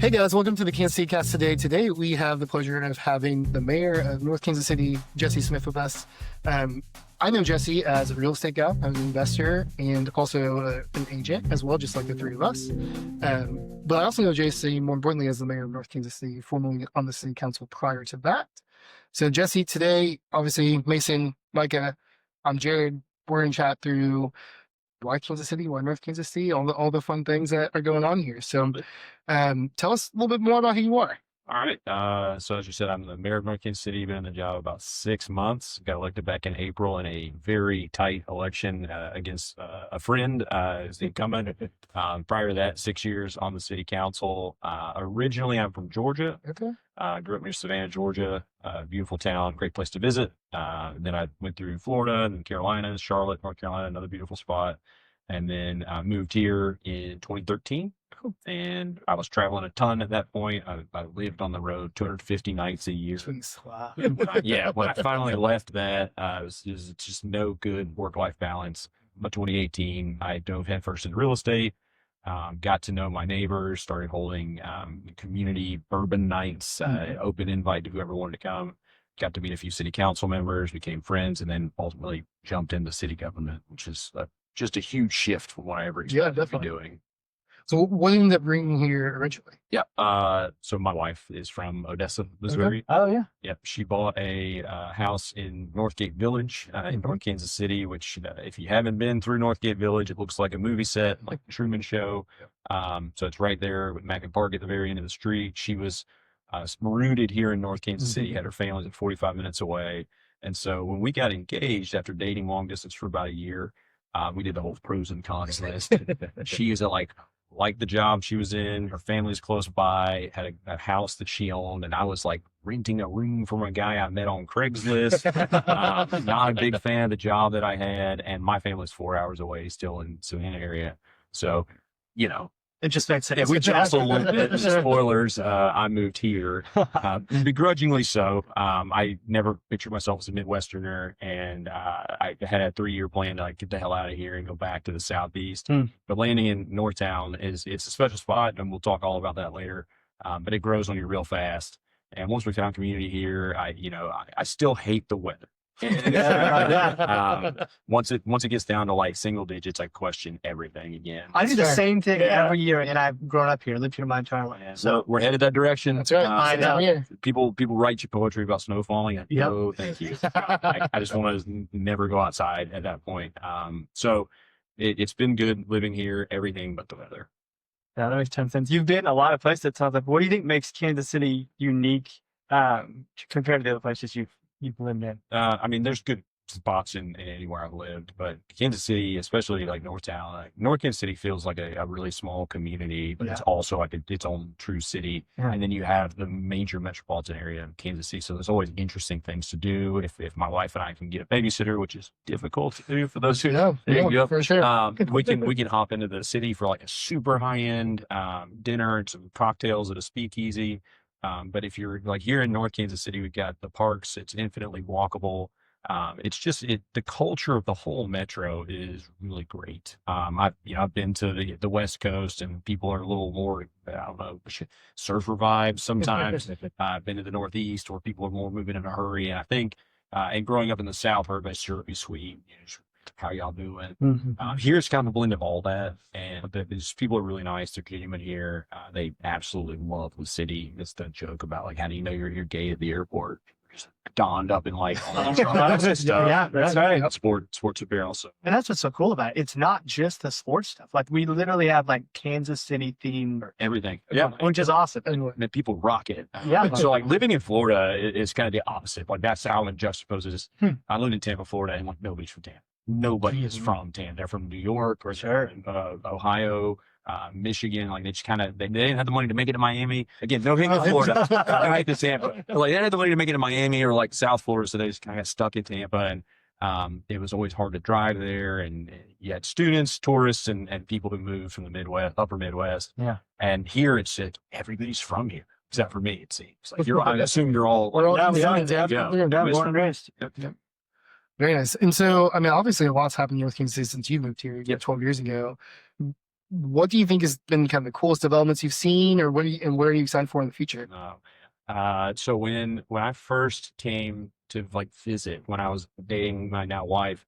Hey guys, welcome to the Kansas City Cast today. Today we have the pleasure of having the mayor of North Kansas City, Jesse Smith, with us. I know Jesse as a real estate guy. I'm an investor and also an agent as well, just like the three of us. But I also know Jesse, more importantly, as the mayor of North Kansas City, formerly on the city council prior to that. So Jesse, today, obviously, Mason, Micah, I'm Jarred. We're in chat through why Kansas City, why North Kansas City, all the fun things that are going on here. So tell us a little bit more about who you are. All right. So as you said, I'm the mayor of North Kansas City. Been in the job about 6 months. Got elected back in April in a very tight election against a friend as the incumbent. Prior to that, 6 years on the city council. Originally, I'm from Georgia. Okay. Grew up near Savannah, Georgia. Beautiful town, great place to visit. Then I went through Florida and Carolinas, Charlotte, North Carolina, another beautiful spot. And then I moved here in 2013. And I was traveling a ton at that point. I lived on the road 250 nights a year. Wow. Yeah, when I finally left that, it was just no good work-life balance. By 2018, I dove headfirst into real estate, got to know my neighbors, started holding community urban nights, open invite to whoever wanted to come. Got to meet a few city council members, became friends, and then ultimately jumped into city government, which is just a huge shift from what I ever expected to be doing. So what ended up bringing you here originally? Yeah. So my wife is from Odessa, Missouri. Okay. Oh, yeah. Yep. She bought a house in Northgate Village in North Kansas City, which if you haven't been through Northgate Village, it looks like a movie set, like the Truman Show. So it's right there with Mac and Park at the very end of the street. She was rooted here in North Kansas City, had her family at 45 minutes away. And so when we got engaged after dating long distance for about a year, we did the whole pros and cons list. She is liked the job she was in. Her family's close by, had a house that she owned, and I was like renting a room from a guy I met on Craigslist. Not a big fan of the job that I had, and my family's 4 hours away, still in Savannah area. So, it just makes sense. Yeah, we just a little bit. Spoilers. I moved here, begrudgingly so. I never pictured myself as a Midwesterner, and I had a 3-year plan to get the hell out of here and go back to the Southeast. But landing in Northtown it's a special spot, and we'll talk all about that later. But it grows on you real fast. And once we found community here, I still hate the weather. Once it gets down to like single digits, I question everything again. I do the same thing every year, and I've grown up here, lived here my entire life. So we're headed that direction. That's right. I know. People write you poetry about snow falling. No, thank you. I just want to never go outside at that point. So it's been good living here, everything but the weather. That makes 10 sense. You've been a lot of places, it sounds like. What do you think makes Kansas City unique compared to the other places you've lived in? I mean, there's good spots in anywhere I've lived, but Kansas City, especially like Northtown, North Kansas City feels like a really small community, but it's also like its own true city. And then you have the major metropolitan area of Kansas City. So there's always interesting things to do. If my wife and I can get a babysitter, which is difficult to do for those who know, for sure. we can hop into the city for like a super high end dinner and some cocktails at a speakeasy. But if you're like here in North Kansas City, we've got the parks. It's infinitely walkable. It's just the culture of the whole metro is really great. I've been to the West Coast, and people are a little more, I don't know, surfer vibes sometimes. I've been to the Northeast, where people are more moving in a hurry. And I think, and growing up in the South, everybody's sure be sweet. How y'all doing? Here's kind of a blend of all that, and these people are really nice. They're genuine here. They absolutely love the city. It's the joke about like, how do you know you're gay at the airport? Just donned up in like all stuff. Yeah, that's right. Sports apparel. So. And that's what's so cool about it. It's not just the sports stuff. Like we literally have like Kansas City themed everything. Yeah, which is awesome. And people rock it. Yeah. So like living in Florida is kind of the opposite. Like that's how it juxtaposes. I lived in Tampa, Florida, and like nobody's from Tampa. Nobody is from Tampa. They're from New York or Ohio, Michigan. Like they just they didn't have the money to make it to Miami. Again, no hate to Florida. I hate to Tampa. Like they didn't have the money to make it to Miami or like South Florida, so they just kind of got stuck in Tampa. And it was always hard to drive there. And you had students, tourists, and people who moved from the Midwest, upper Midwest. Yeah. And here it's everybody's from here. Except for me, it seems. Like I assume you're all. We're all born and raised. Yep. Very nice. And so, I mean, obviously a lot's happened here with Kansas City since you moved here 12 years ago. what do you think has been kind of the coolest developments you've seen, or what are you excited for in the future? So when I first came to like visit, when I was dating my now wife,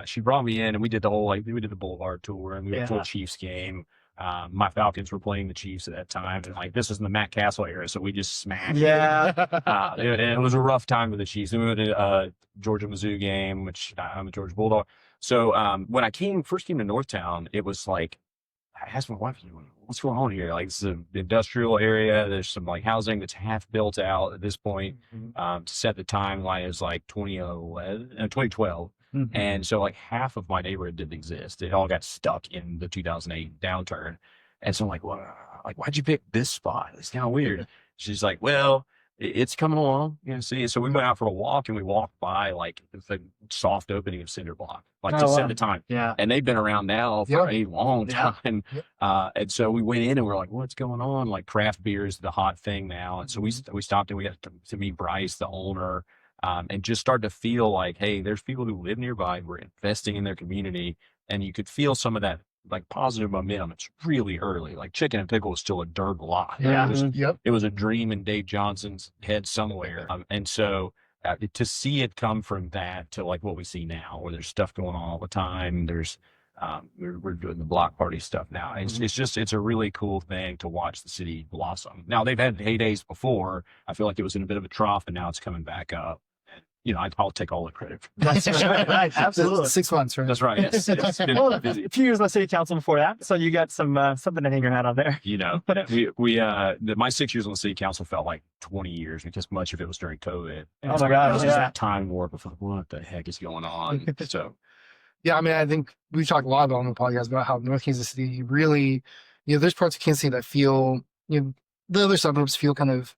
she brought me in and we did the whole we did the Boulevard tour and we went to a Chiefs game. My Falcons were playing the Chiefs at that time, and like this was in the Matt Castle era, so we just smashed. It was a rough time with the Chiefs. And we went to Georgia Mizzou game, which I'm a Georgia Bulldog. So when I first came to Northtown, it was like I asked my wife, what's going on here? Like, it's an industrial area. There's some like housing that's half built out at this point. To set the timeline, it was like 2012. And so like half of my neighborhood didn't exist. It all got stuck in the 2008 downturn. And so I'm like, well, like, why'd you pick this spot? It's kind of weird. She's like, well, it's coming along, see. So we went out for a walk and we walked by like the soft opening of Cinder Block, like to set the time. And they've been around now for a long time. And so we went in and we're like, what's going on? Like craft beer is the hot thing now. And so we stopped and we got to meet Bryce, the owner, and just started to feel like, hey, there's people who live nearby who are investing in their community. And you could feel some of that like positive momentum. It's really early. Like Chicken and Pickle is still a dirt lot. It was a dream in Dave Johnson's head somewhere. And so to see it come from that to like what we see now, where there's stuff going on all the time. There's we're doing the block party stuff now. It's a really cool thing to watch the city blossom. Now they've had heydays before. I feel like it was in a bit of a trough, and now it's coming back up. I'll take all the credit for that. That's right. Absolutely. 6 months, right? That's right. Yes. It's been busy. A few years on city council before that, so you got some something to hang your hat on there. My 6 years on the city council felt like 20 years because much of it was during COVID. Oh my gosh, that time warp of what the heck is going on? So, yeah, I mean, I think we've talked a lot about on the podcast about how North Kansas City really, there's parts of Kansas City that feel, the other suburbs feel kind of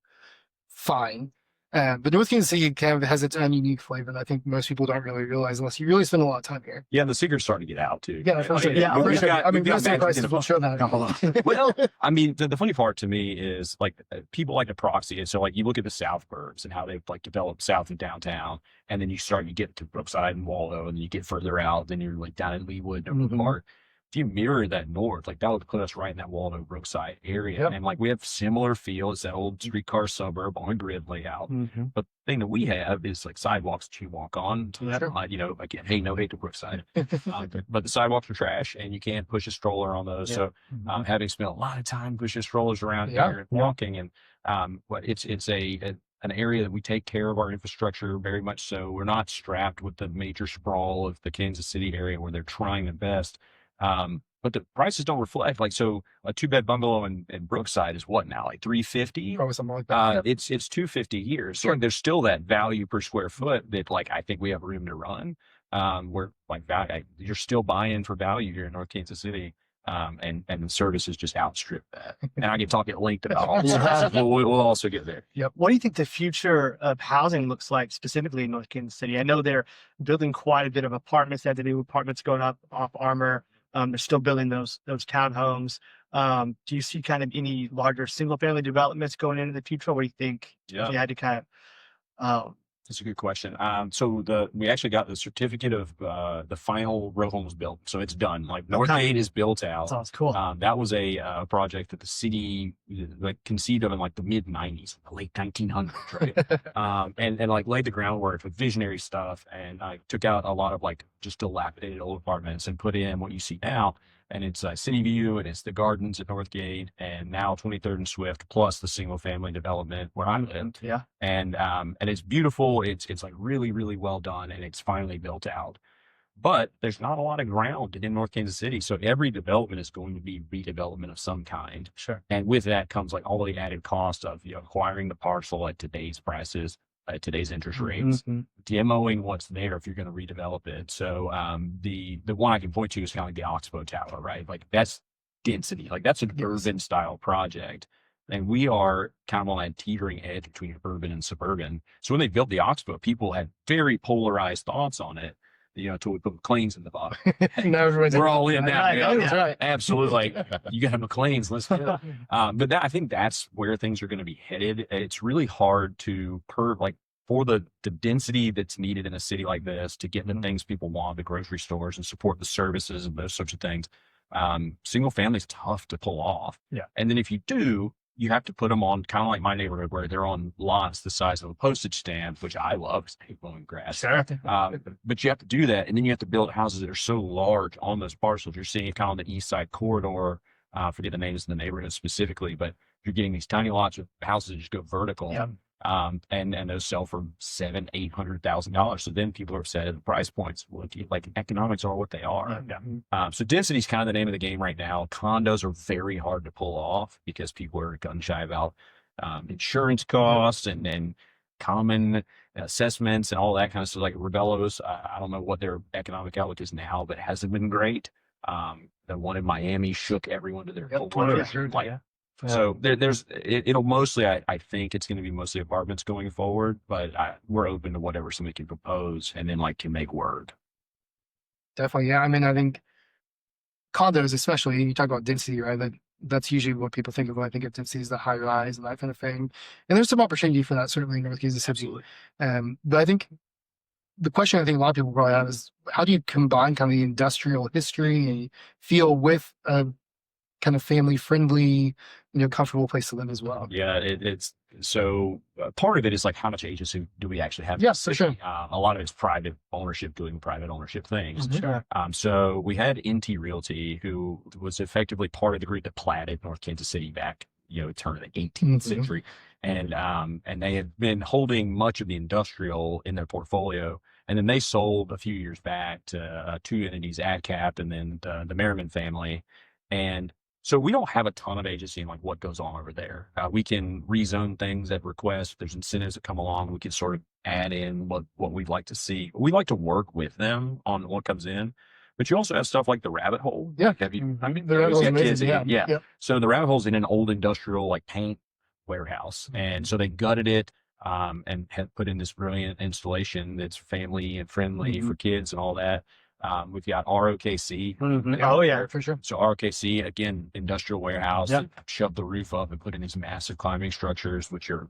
fine. But North Kansas City kind of has its own unique flavor that I think most people don't really realize unless you really spend a lot of time here. Yeah, the secret's starting to get out too. Yeah, for sure. Real estate prices will show that. Well, I mean, the funny part to me is like people like to proxy it. So like you look at the South burbs and how they've like developed south of downtown, and then you get to Brookside and Waldo, and then you get further out, then you're like down in Leawood and Park. If you mirror that north, like that would put us right in that Waldo Brookside area. And like we have similar feel as that old streetcar suburb on a grid layout. But the thing that we have is like sidewalks that you walk on. Again, hey, no hate to Brookside. But the sidewalks are trash and you can't push a stroller on those. So having spent a lot of time pushing strollers around here and walking, and it's an area that we take care of our infrastructure very much so. We're not strapped with the major sprawl of the Kansas City area where they're trying their best. But the prices don't reflect. Like, so a 2-bed bungalow in Brookside is what now, like $350? Probably something like that. It's $250 here. So there's still that value per square foot that like I think we have room to run. Where like you're still buying for value here in North Kansas City. And the services just outstrip that. And I can talk at length about all this. We'll also get there. Yep. What do you think the future of housing looks like specifically in North Kansas City? I know they're building quite a bit of apartments. They have the new apartments going up off Armour. They're still building those townhomes. Do you see kind of any larger single family developments going into the future? What do you think? If you had to kind of That's a good question. So we actually got the certificate of the final row homes built, so it's done. Like North Gate is built out. Sounds cool. That was a project that the city like conceived of in like the mid '90s, the late 1900s, right? And like laid the groundwork with visionary stuff, and took out a lot of like just dilapidated old apartments and put in what you see now. And it's City View, and it's the gardens at Northgate, and now 23rd and Swift, plus the single family development where I live. Yeah. And it's beautiful. It's like really, really well done, and it's finally built out. But there's not a lot of ground in North Kansas City, so every development is going to be redevelopment of some kind. Sure. And with that comes like all the added cost of acquiring the parcel at today's prices, at today's interest rates, demoing what's there if you're going to redevelop it. So the one I can point to is kind of like the Oxbow Tower, right? Like that's density, like that's an urban style project. And we are kind of on that teetering edge between urban and suburban. So when they built the Oxbow, people had very polarized thoughts on it. Until we put McLean's in the bottom. We're all in now. That's right. Absolutely. Like you got McLean's, let's go. But I think that's where things are going to be headed. It's really hard to for the density that's needed in a city like this to get the things people want, the grocery stores, and support the services and those sorts of things. Single family is tough to pull off. Yeah. And then if you do, you have to put them on kind of like my neighborhood where they're on lots the size of a postage stamp, which I love because I hate mowing grass. Sure. But you have to do that. And then you have to build houses that are so large on those parcels. You're seeing it kind of on the east side corridor. Forget the names of the neighborhood specifically, but you're getting these tiny lots of houses that just go vertical. Yeah. And those sell for $700,000-800,000. So then people are upset at the price points. Well, like economics are what they are. Yeah. So density is kind of the name of the game right now. Condos are very hard to pull off because people are gun shy about insurance costs and common assessments and all that kind of stuff. Like Rebellos, I don't know what their economic outlook is now, but it hasn't been great. The one in Miami shook everyone to their core. So it'll mostly, I think it's going to be mostly apartments going forward, but we're open to whatever somebody can propose and then can make work. Definitely. Yeah. I mean, I think condos, especially, you talk about density, right? That's usually what people think of when I think of density is the high rise and that kind of thing. And there's some opportunity for that, certainly in North Kansas City. But I think the question I think a lot of people probably have is how do you combine kind of the industrial history and feel with a kind of family friendly, comfortable place to live as well? Yeah, it's so part of it is how much agency do we actually have? Yes, for sure. A lot of it's private ownership doing private ownership things. Sure. So we had NT Realty, who was effectively part of the group that platted North Kansas City back, turn of the 18th century. And they had been holding much of the industrial in their portfolio. And then they sold a few years back to two entities, AdCap and then the Merriman family. And so we don't have a ton of agency in what goes on over there. We can rezone things at request. There's incentives that come along. We can sort of add in what we'd like to see. We like to work with them on what comes in. But you also have stuff like the rabbit hole. Yeah. I mean, the rabbit hole is amazing. Yeah. So the rabbit hole's in an old industrial paint warehouse. And so they gutted it and had put in this brilliant installation that's family and friendly for kids and all that. We've got ROKC. Oh yeah, for sure. So ROKC, again, industrial warehouse, shoved the roof up and put in these massive climbing structures, which are,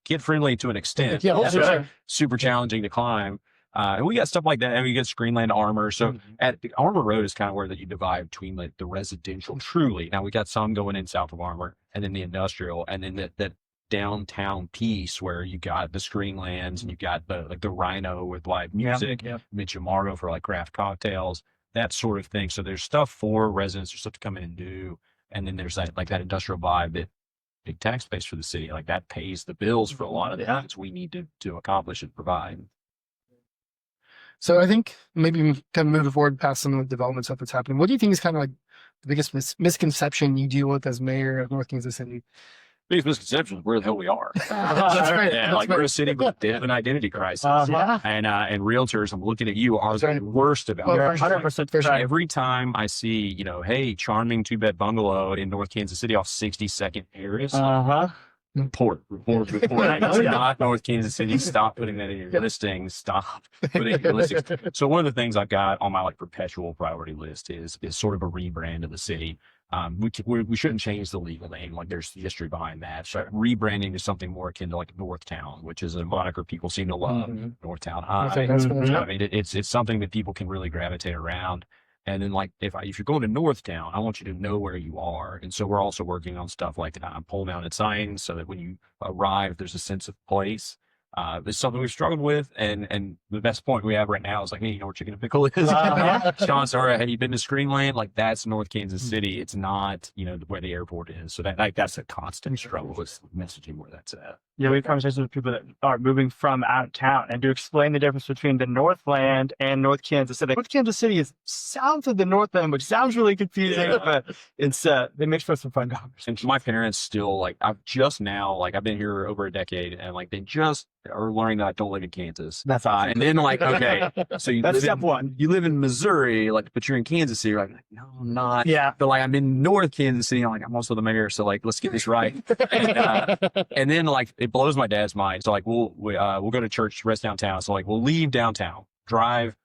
kid friendly to an extent. Yeah, super challenging to climb. And we got stuff like that. And we get Screenland Armor. So at the Armor Road is kind of where you divide between the residential truly. Now we got some going in south of Armor and then the industrial and then that downtown piece where you got the Screenlands and you got the Rhino with live music, Mitch Amargo for craft cocktails, that sort of thing. So there's stuff for residents, there's stuff to come in and do. And then there's that industrial vibe that big tax base for the city, that pays the bills for a lot of the things we need to accomplish and provide. So I think maybe kind of moving forward past some of the development stuff that's happening, what do you think is kind of the biggest misconception you deal with as mayor of North Kansas City? Biggest misconception is where the hell we are. That's right. Yeah, we're a city with an identity crisis. And realtors, I'm looking at you, are the worst about it. 100%. Every time I see, hey, charming 2-bed bungalow in North Kansas City off 62nd Terrace. Report. It's not North Kansas City. Stop putting that in your listings. Stop putting it in your listings. So one of the things I've got on my perpetual priority list is sort of a rebrand of the city. We shouldn't change the legal name. There's history behind that. So rebranding to something more akin to Northtown, which is a moniker people seem to love. Northtown High. I mean, it's something that people can really gravitate around. And then if you're going to Northtown, I want you to know where you are. And so we're also working on stuff like pole mounted signs so that when you arrive, there's a sense of place. It's something we've struggled with. And the best point we have right now is hey, you know where Chicken and Pickle is? Sean, sorry, have you been to Screenland? That's North Kansas City. It's not, where the airport is. So that's a constant struggle with messaging where that's at. Yeah, we have conversations with people that are moving from out of town and to explain the difference between the Northland and North Kansas City. North Kansas City is south of the Northland, which sounds really confusing, but it's they make for some fun conversations. And my parents still I've just now I've been here over a decade and they just are learning that I don't live in Kansas. That's awesome. And then okay, so that's step one. You live in Missouri, but you're in Kansas City. You're no, I'm not. Yeah. But I'm in North Kansas City. I'm also the mayor, so let's get this right. And then it blows my dad's mind. So we'll go to church, rest downtown. So we'll leave downtown, drive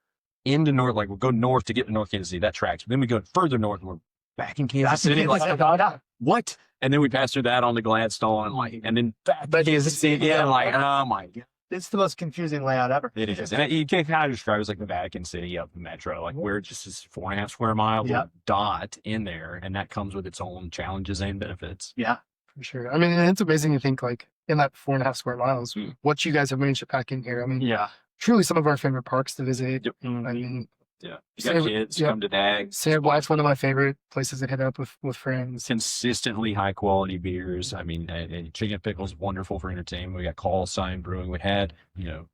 into North, we'll go north to get to North Kansas City. That tracks. Then we go further north and we're back in Kansas City. What? And then we pass through that on to Gladstone, and then back to Kansas City. Yeah, oh my God. It's the most confusing layout ever. It is. And you can kind of describe it as like the Vatican City of the metro. Like we're just this 4.5 square mile dot in there, and that comes with its own challenges and benefits. Yeah, for sure. I mean, and it's amazing to think like in that 4.5 square miles, what you guys have managed to pack in here. I mean, truly some of our favorite parks to visit. Yep. I mean, you got kids, come to DAG. Sand Black's one of my favorite places to hit up with friends. Consistently high quality beers. I mean, and Chicken Pickle's wonderful for entertainment. We got Call Sign Brewing. We had,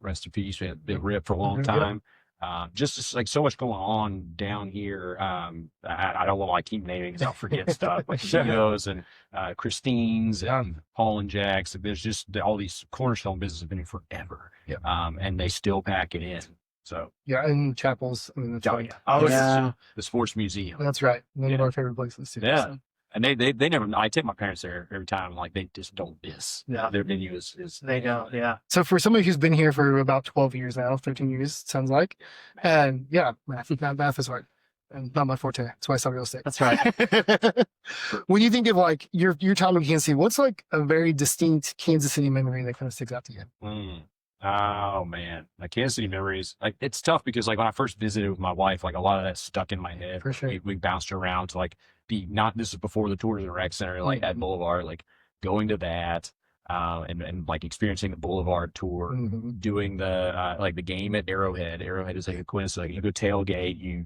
rest in peace. We had Big Rip for a long time. Just like so much going on down here. I don't want to keep naming because I'll forget stuff like Gio's and Christine's and Paul and Jack's. There's just all these cornerstone businesses have been here forever. And they still pack it in. So and Chapels. I mean, that's the sports museum. That's right. One of our favorite places too. Yeah. So. And they never. I take my parents there every time. Like they just don't miss. Yeah. Their menu is. They don't. Yeah. So for somebody who's been here for about 12 years now, 13 years, it sounds like, and math is hard. And not my forte. That's why I saw real estate. That's right. When you think of like your time in Kansas City, what's like a very distinct Kansas City memory that kind of sticks out to you? Oh man, my Kansas City memories. Like it's tough because like when I first visited with my wife, like a lot of that stuck in my head. For sure. We bounced around to like this is before the Tours and Rec Center, like at Boulevard, like going to that, and like experiencing the Boulevard tour, doing the like the game at Arrowhead. Arrowhead is like a quintessence. Like you go tailgate, you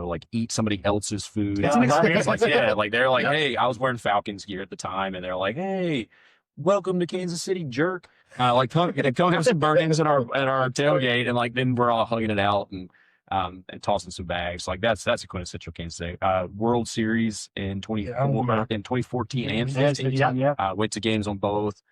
like eat somebody else's food. It's an experience. Like like they're like, hey, I was wearing Falcons gear at the time, and they're like, hey, welcome to Kansas City, jerk. Like come have some burn-ins at our tailgate, and like then we're all hugging it out and tossing some bags. Like that's a quintessential Kansas City. World Series in 2014 and 15. Went to games on both.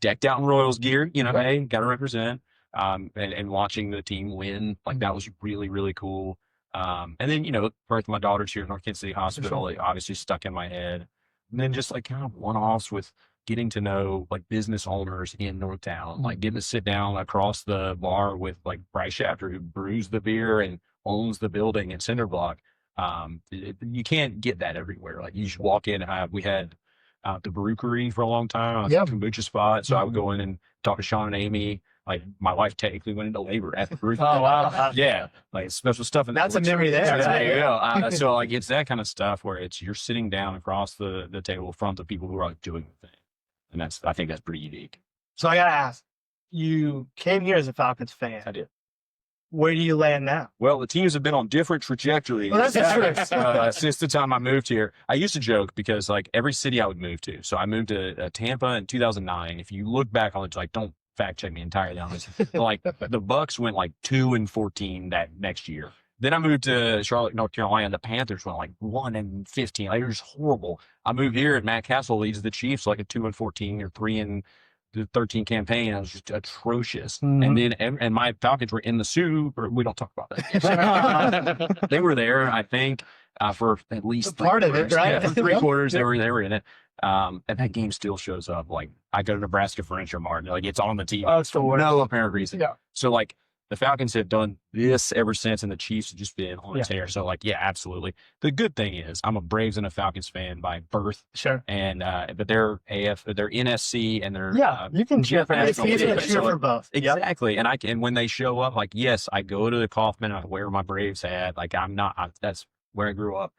Decked out in Royals gear, hey, gotta represent. And watching the team win, like that was really, really cool. And then, birth of my daughters here at North Kansas City Hospital, it obviously stuck in my head. And then just like kind of one-offs with getting to know like business owners in Northtown, like getting to sit down across the bar with like Bryce Shafter, who brews the beer and owns the building at Cinder Block. You can't get that everywhere. Like you just walk in. We had the Baruchery for a long time, a kombucha spot. So I would go in and talk to Sean and Amy. Like my wife technically went into labor at the brewery. Oh wow! Yeah, like special stuff. That's a memory there. There you go. So like it's that kind of stuff where you're sitting down across the table from the people who are like doing the thing. And I think that's pretty unique. So I gotta ask, you came here as a Falcons fan. I did. Where do you land now? Well, the teams have been on different trajectories since the time I moved here. I used to joke because like every city I would move to. So I moved to Tampa in 2009. If you look back on it, like don't fact check me entirely on this. Like the Bucks went like 2-14 that next year. Then I moved to Charlotte, North Carolina, and the Panthers went like 1-15. Like, it was horrible. I moved here, and Matt Castle leads the Chiefs like a 2-14 or 3-13 campaign. It was just atrocious. And then and my Falcons were in the Super. We don't talk about that. They were there, I think, for at least part of it, right? Yeah, for 3 quarters. They were in it. And that game still shows up. Like I go to Nebraska for Incher Martin. Like it's on the TV for no apparent reason. Yeah. So like. The Falcons have done this ever since, and the Chiefs have just been on a tear. So, like, yeah, absolutely. The good thing is, I'm a Braves and a Falcons fan by birth. Sure. And but they're they're NSC, and they're you can cheer for both. Exactly. And and when they show up, like, yes, I go to the Kauffman, I wear my Braves hat. Like, that's where I grew up.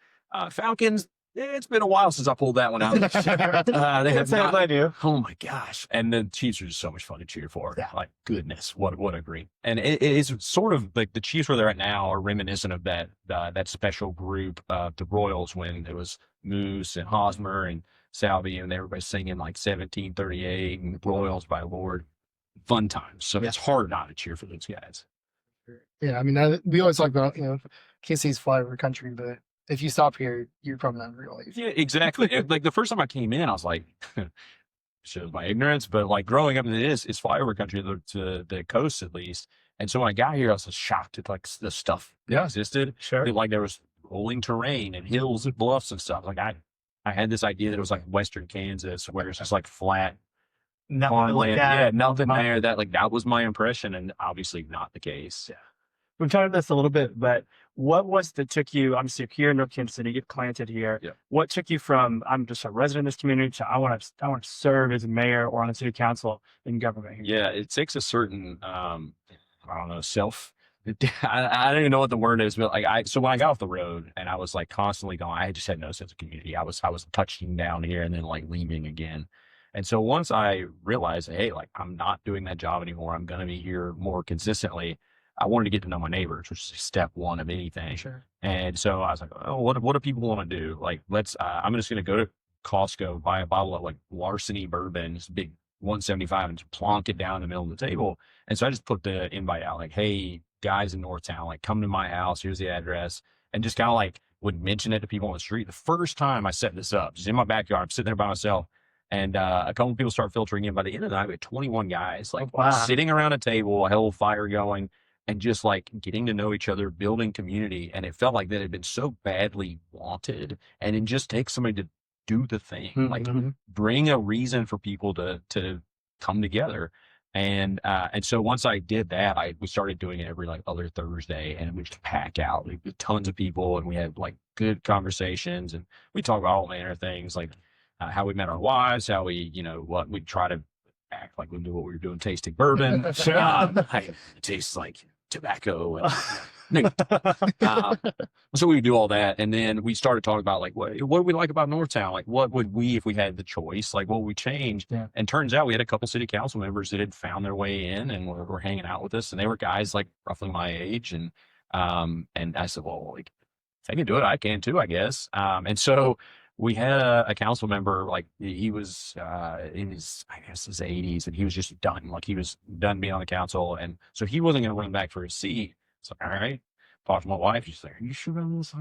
Falcons. It's been a while since I pulled that one out. They have not, I do. Oh my gosh! And the Chiefs are just so much fun to cheer for. Yeah. Like goodness, what a great! And it's sort of like the Chiefs where they're at now are reminiscent of that special group, the Royals, when it was Moose and Hosmer and Salvi and everybody singing like 1738 and Royals by Lord. Fun times. So it's hard not to cheer for those guys. Yeah, I mean, we always talk about Kansas City's flyover country, but if you stop here, you're probably not real life. Yeah, exactly. Like the first time I came in, I was like, shows my ignorance, but like growing up, it's flyover country to the coast at least. And so when I got here, I was just shocked at like the stuff that existed. Sure. Like there was rolling terrain and hills and bluffs and stuff. Like I had this idea that it was like Western Kansas where it's just like flat. Nothing like that. Yeah, nothing there. That was my impression, and obviously not the case. Yeah. We've talked about this a little bit, but What was that took you, obviously you're here in North Kansas City, get planted here. Yeah. What took you from, I'm just a resident of this community to I want to serve as a mayor or on the city council in government here? Yeah, it takes a certain, I don't know, I don't even know what the word is, but like so when I got off the road and I was like constantly going, I just had no sense of community. I was touching down here and then like leaving again. And so once I realized, hey, like I'm not doing that job anymore, I'm going to be here more consistently. I wanted to get to know my neighbors, which is step one of anything. Sure. And so I was like, oh, what do people want to do? Like, I'm just going to go to Costco, buy a bottle of like Larceny bourbon, this big 175, and just plonk it down in the middle of the table. And so I just put the invite out like, hey, guys in Northtown, like come to my house. Here's the address. And just kind of like would mention it to people on the street. The first time I set this up, just in my backyard, I'm sitting there by myself. And a couple of people start filtering in. By the end of the night, we had 21 guys like sitting around a table, a whole fire going, and just like getting to know each other, building community. And it felt like that had been so badly wanted. And it just takes somebody to do the thing, like bring a reason for people to come together. And so once I did that, we started doing it every like other Thursday, and we just pack out like tons of people, and we had like good conversations, and we talk about all manner of things like how we met our wives, how we, what we try to act like we knew what we were doing, tasting bourbon. It tastes like tobacco. And, so we do all that. And then we started talking about like, what do we like about Northtown? Like, what would we, if we had the choice, like what would we change? Yeah. And turns out we had a couple city council members that had found their way in and were hanging out with us. And they were guys like roughly my age. And I said, well, like, if I can do it, I can too, I guess. And so we had a council member, like he was in his, I guess his 80s, and he was just done. Like he was done being on the council. And so he wasn't going to run back for his seat. So, all right. Talked to my wife. She's like, are you sure about this?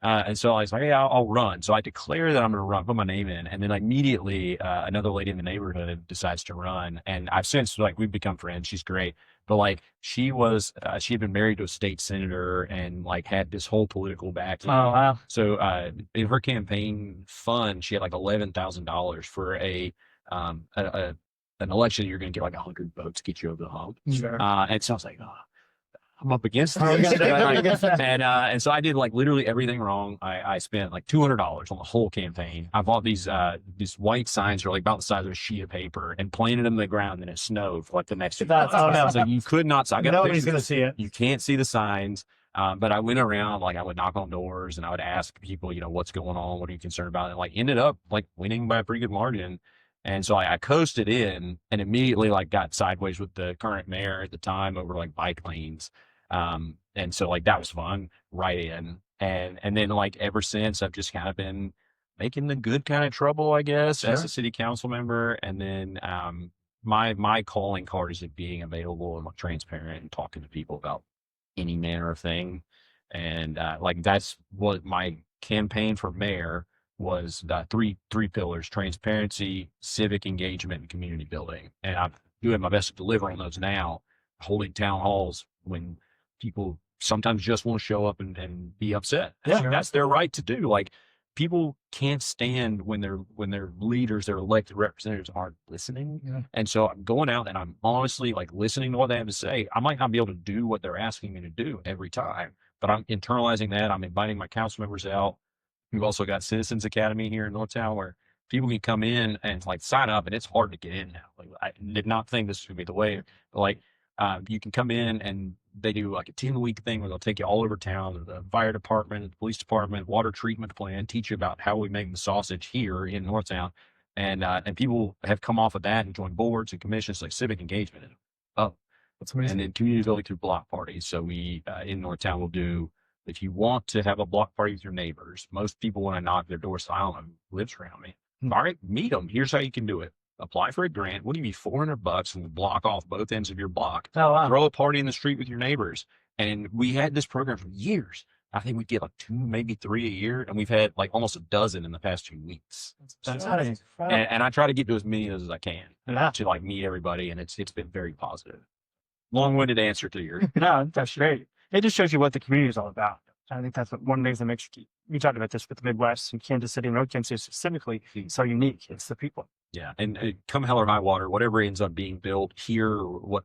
And so I was like, yeah, I'll run. So I declare that I'm going to run, put my name in. And then immediately another lady in the neighborhood decides to run. And I've since, like, we've become friends. She's great. But like she had been married to a state senator and like had this whole political background. Oh, wow. So in her campaign fund, she had like $11,000 for an election. You're going to get like 100 votes to get you over the hump. Sure. And so I was like, oh, I'm up against it. And so I did like literally everything wrong. I spent like $200 on the whole campaign. I bought these white signs that are like about the size of a sheet of paper and planted them in the ground, and it snowed for like the next few months. Oh no. So you could not, so I got nobody's going to see it. You can't see the signs. But I went around, like I would knock on doors and I would ask people, what's going on? What are you concerned about? And like ended up like winning by a pretty good margin. And so I coasted in and immediately like got sideways with the current mayor at the time over like bike lanes. And so like that was fun right in. And then like ever since I've just kind of been making the good kind of trouble, I guess, as a city council member. And then my calling card is being available and like transparent and talking to people about any manner of thing. And like that's what my campaign for mayor was, three pillars: transparency, civic engagement, and community building. And I'm doing my best to deliver on those now, holding town halls when people sometimes just want to show up and be upset. Yeah. That's their right to do. Like people can't stand when their leaders, their elected representatives aren't listening. Yeah. And so I'm going out and I'm honestly like listening to what they have to say. I might not be able to do what they're asking me to do every time, but I'm internalizing that. I'm inviting my council members out. We've also got Citizens Academy here in Northtown where people can come in and like sign up, and it's hard to get in now. Like I did not think this would be the way, but like you can come in and they do like a 10-week thing where they'll take you all over town, the fire department, the police department, water treatment plant, teach you about how we make the sausage here in Northtown. And people have come off of that and joined boards and commissions like civic engagement. That's amazing. And then community building through block parties. So we in Northtown will do, if you want to have a block party with your neighbors, most people when I knock their door, so I don't know who lives around me. All right, meet them. Here's how you can do it. Apply for a grant. What do you need? $400 and we'll block off both ends of your block. Oh, wow. Throw a party in the street with your neighbors. And we had this program for years. I think we get like 2, maybe 3 a year. And we've had like almost a dozen in the past 2 weeks. That's and I try to get to as many as I can Yeah. to like meet everybody. And it's been very positive. Long-winded answer to your. No, that's great. It just shows you what the community is all about. I think that's one of the things that makes you talked about this with the Midwest and Kansas City and North Kansas City specifically so unique. It's the people. Yeah. And come hell or high water, whatever ends up being built here, or what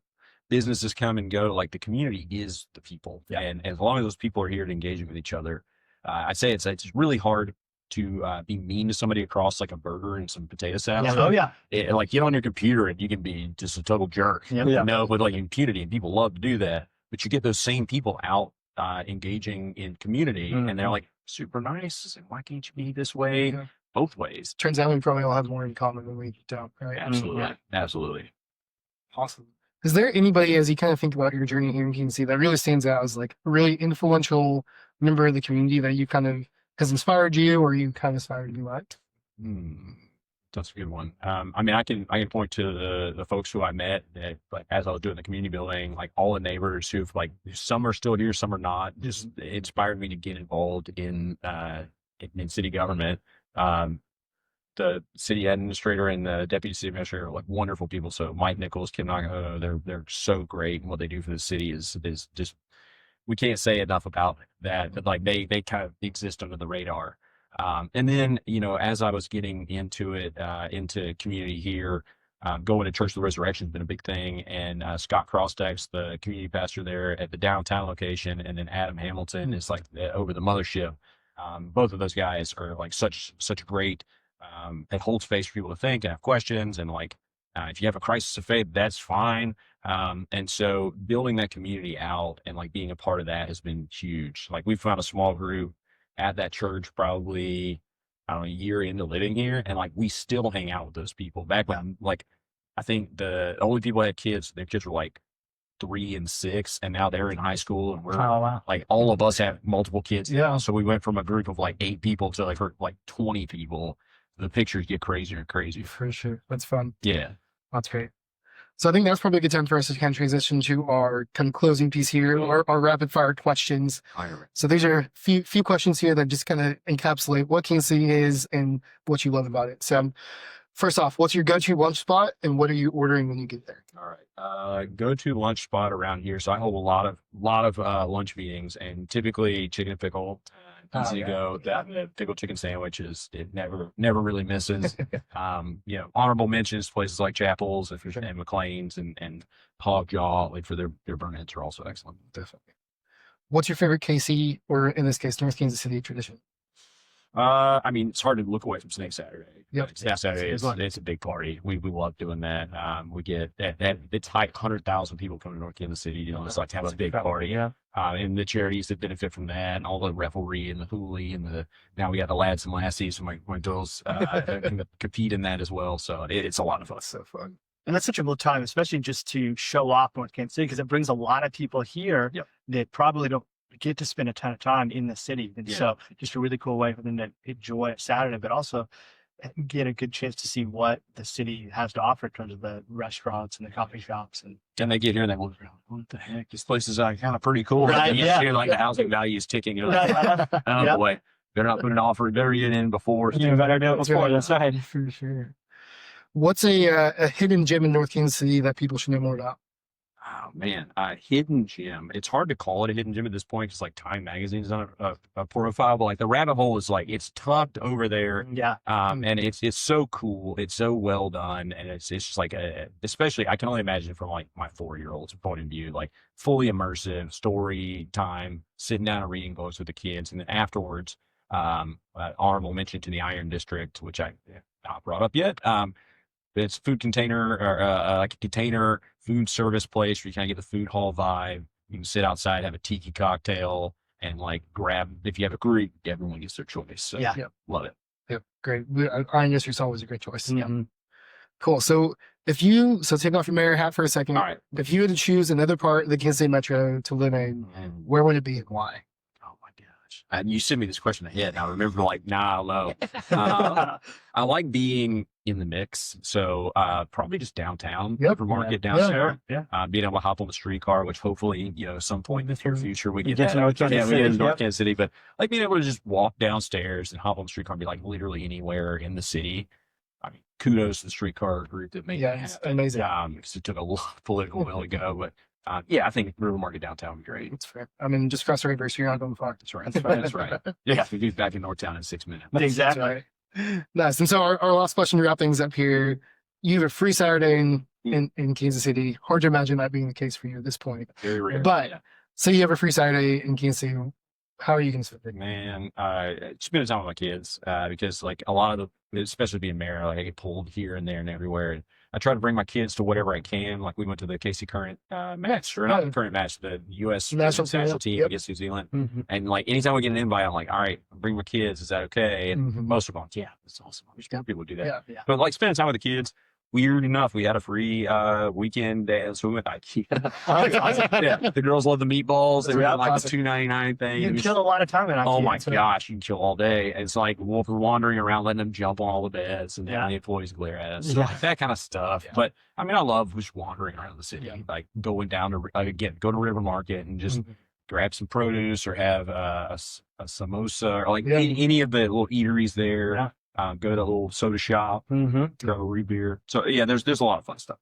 businesses come and go, like the community is the people. Yeah. And as long as those people are here to engage with each other, I'd say it's really hard to be mean to somebody across like a burger and some potato salad. Oh yeah. Like get on your computer and you can be just a total jerk, Yeah. you know, with like impunity, and people love to do that. But you get those same people out engaging in community, and they're like super nice. And why can't you be this way? Yeah. Both ways. Turns out we probably all have more in common than we don't, right? Absolutely. Absolutely. Awesome. Is there anybody, as you kind of think about your journey here in Kansas City, that really stands out as like a really influential member of the community that you kind of has inspired you, or you kind of inspired you at? That's a good one. I mean, I can point to the folks who I met that, like, as I was doing the community building, like all the neighbors who've like, some are still here, some are not, just inspired me to get involved in city government. The city administrator and the deputy city administrator are like wonderful people. So Mike Nichols, Kim Nagahoto, they're so great. And what they do for the city is just, we can't say enough about that, but like they kind of exist under the radar. And then, you know, as I was getting into it, into community here, going to Church of the Resurrection has been a big thing. And Scott Crosstex, the community pastor there at the downtown location, and then Adam Hamilton is like over the mothership. Both of those guys are like such great, it holds space for people to think and have questions. And like, if you have a crisis of faith, that's fine. And so building that community out and like being a part of that has been huge. Like we found a small group at that church probably, I don't know, a year into living here. And like, we still hang out with those people. Back when, like, I think the only people that had kids, their kids were like 3 and 6, and now they're in high school, and we're like, all of us have multiple kids. Yeah. So we went from a group of like 8 people to like 20 people. The pictures get crazier and crazier. For sure. That's fun. Yeah. That's great. So I think that's probably a good time for us to kind of transition to our kind of closing piece here, our rapid fire questions. So these are a few questions here that just kind of encapsulate what Kansas City is and what you love about it. So first off, what's your go-to lunch spot, and what are you ordering when you get there? All right. Go-to lunch spot around here. So I hold a lot of lunch meetings, and typically chicken and pickle. Easy to go. That pickle chicken sandwich it never really misses. You know, honorable mentions places like Chapels and McLean's and Hog Jaw, like for their burnt ends are also excellent. Definitely. What's your favorite KC, or in this case, North Kansas City tradition? I mean, it's hard to look away from Snake Saturday. Yep. Snake Saturday it's a big party. We love doing that. We get that it's like 100,000 people coming to North Kansas City. You know, it's like to have a big party. Yeah. And the charities that benefit from that, and all the revelry and the hoolie and now we got the lads and lassies, and my girls compete in that as well. So it's a lot of fun. So fun. And that's such a cool time, especially just to show off North Kansas City, because it brings a lot of people here that probably don't get to spend a ton of time in the city. And so just a really cool way for them to enjoy Saturday, but also get a good chance to see what the city has to offer in terms of the restaurants and the coffee shops. And they get here and they look around, what the heck? This place is kind of pretty cool. Right, You hear like the housing value is ticking. You're like, oh boy, they're not putting an offer. Better get in before. You better do it before. That's right. For sure. What's a hidden gem in North Kansas City that people should know more about? Oh man, hidden gem. It's hard to call it a hidden gem at this point because like Time Magazine's done a profile, but like the rabbit hole is like it's tucked over there. Yeah. And it's so cool. It's so well done, and it's just like especially I can only imagine from like my 4-year-old's point of view, like fully immersive story time, sitting down and reading books with the kids, and then afterwards, honorable mention to the Iron District, which I not brought up yet. It's food container or like a container food service place where you kind of get the food hall vibe. You can sit outside, have a tiki cocktail, and like grab, if you have a group, everyone gets their choice. So love it. Yep, great. Iron District's always a great choice. Mm-hmm. Cool. So take off your mayor hat for a second. All right. If you had to choose another part of the Kansas City Metro to live in, where would it be and why? Oh my gosh. And you sent me this question ahead. And I remember like, nah, I don't know. I like being in the mix. So probably just downtown, Market downtown. Being able to hop on the streetcar, which hopefully, you know, some point in the near future we get to North Kansas City. But like being able to just walk downstairs and hop on the streetcar and be like literally anywhere in the city. I mean, kudos to the streetcar group that made that it's happen. amazing. Because it took a lot of political will to go. But I think River Market downtown would be great. That's fair. I mean, just cross the river, so you're not going far. That's right. That's right. Yeah, we get back in Northtown in 6 minutes. Exactly. Right. Nice. And so our last question to wrap things up here, you have a free Saturday in in Kansas City. Hard to imagine that being the case for you at this point. Very rare. But yeah. say you have a free Saturday in Kansas City, how are you going to spend it? Man, spending time with my kids because like a lot of the, especially being mayor, like I get pulled here and there and everywhere. And I try to bring my kids to whatever I can. Like we went to the KC Current match, or not the current match, the U.S. National team against New Zealand. And like anytime we get an invite, I'm like, all right, bring my kids. Is that okay? And most of them, yeah, that's awesome. I wish more people would do that. Yeah. But like spending time with the kids. Weird enough, we had a free weekend day, so we went to IKEA. Yeah, the girls love the meatballs. They were like the $2.99 thing. You kill a lot of time in IKEA. Oh my gosh, you can kill all day. It's like we're wandering around, letting them jump on all the beds, and then the employees glare at us. So like that kind of stuff. But I mean, I love just wandering around the city, like going down to go to River Market and just grab some produce or have a samosa or like any of the little eateries there. Yeah. Go to a little soda shop, go read beer. So yeah, there's a lot of fun stuff.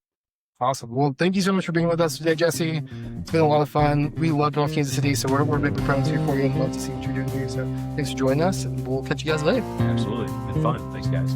Awesome. Well, thank you so much for being with us today, Jesse. It's been a lot of fun. We love North Kansas City, so we're big proponents here for you and love to see what you're doing here. So thanks for joining us, and we'll catch you guys later. Absolutely. Been fun. Thanks, guys.